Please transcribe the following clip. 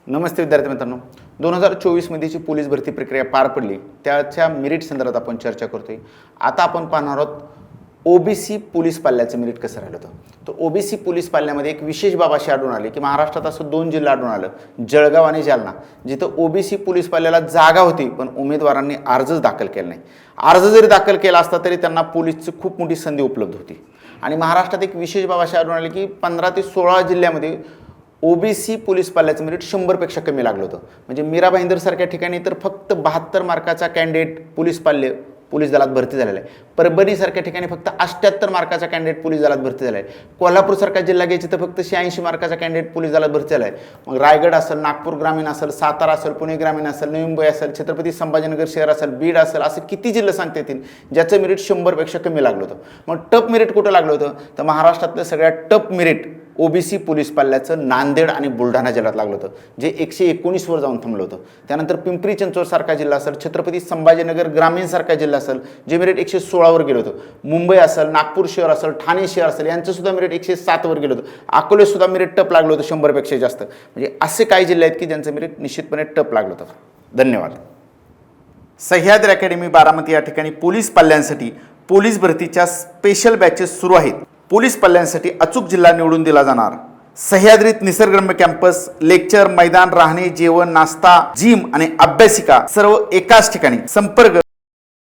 नमस्ते विद्यार्थी मित्रांनो, 2024 मध्ये जी पोलीस भरती प्रक्रिया पार पडली त्याच्या मेरिट संदर्भात आपण चर्चा करतोय। आता आपण पाहणार आहोत ओबीसी पोलीस पाल्याचं मेरिट कसं राहिलं होतं। तर ओबीसी पोलीस पाल्यामध्ये एक विशेष बाब अशी आढळून आली की महाराष्ट्रात असं दोन जिल्हा आढळून आलं, जळगाव आणि जालना, जिथं ओबीसी पोलीस पाल्याला जागा होती पण उमेदवारांनी अर्जच दाखल केला नाही। अर्ज जरी दाखल केला असता तरी त्यांना पोलीसची खूप मोठी संधी उपलब्ध होती। आणि महाराष्ट्रात एक विशेष बाब अशी आढळून आली की 15 ते 16 जिल्ह्यामध्ये ओबीसी पोलीस पाल्याचं मेरिट 100 पेक्षा कमी लागलं होतं। म्हणजे मीरा भाईंदर सारख्या ठिकाणी तर फक्त 72 मार्काचा कॅन्डिडेट पोलीस पाल्य पोलीस दलात भरती झालेला आहे। परभणी सारख्या ठिकाणी फक्त 78 मार्काचा कॅन्डिडेट पोलीस दलात भरती झाला आहे। कोल्हापूर सारखा जिल्हा घ्यायची तर फक्त 86 मार्काचा कॅन्डिडेट पोलीस दलात भरती झाला आहे। मग रायगड असेल, नागपूर ग्रामीण असेल, सातारा असेल, पुणे ग्रामीण असेल, नवी मुंबई असेल, छत्रपती संभाजीनगर शहर असेल, बीड असेल, असे किती जिल्हे सांगता येतील ज्याचं मेरिट 100 पेक्षा कमी लागलं होतं। मग टप मेरिट कुठं लागलं होतं तर महाराष्ट्रातलं सगळ्यात टप मेरिट ओबीसी पोलीस पाल्याचं नांदेड आणि बुलढाणा जिल्ह्यात लागलं होतं, जे 119 वर जाऊन थांबलं होतं। त्यानंतर पिंपरी चिंचवड सारखा जिल्हा असेल, छत्रपती संभाजीनगर ग्रामीण सारखा जिल्हा असेल, जे मेरिट 116 वर गेलं होतं। मुंबई असेल, नागपूर शहर असेल, ठाणे शहर असेल, यांचं सुद्धा मेरिट 107 वर गेलं होतं। अकोले सुद्धा मेरिट टप लागलं होतं 100 पेक्षा जास्त। म्हणजे असे काही जिल्हे आहेत की ज्यांचं मेरिट निश्चितपणे टप लागलं होतं। धन्यवाद। सह्याद्री अकॅडमी बारामती या ठिकाणी पोलीस पाल्यांसाठी पोलीस भरतीच्या स्पेशल बॅचेस सुरू आहेत। पोलीस पाल्यांसाठी अचूक जिल्हा निवडून दिला जाणार। सह्याद्रीत निसर्गरम्य कॅम्पस, लेक्चर, मैदान, राहणे, जेवण, नाश्ता, जिम आणि अभ्यासिका सर्व एकाच ठिकाणी। संपर्क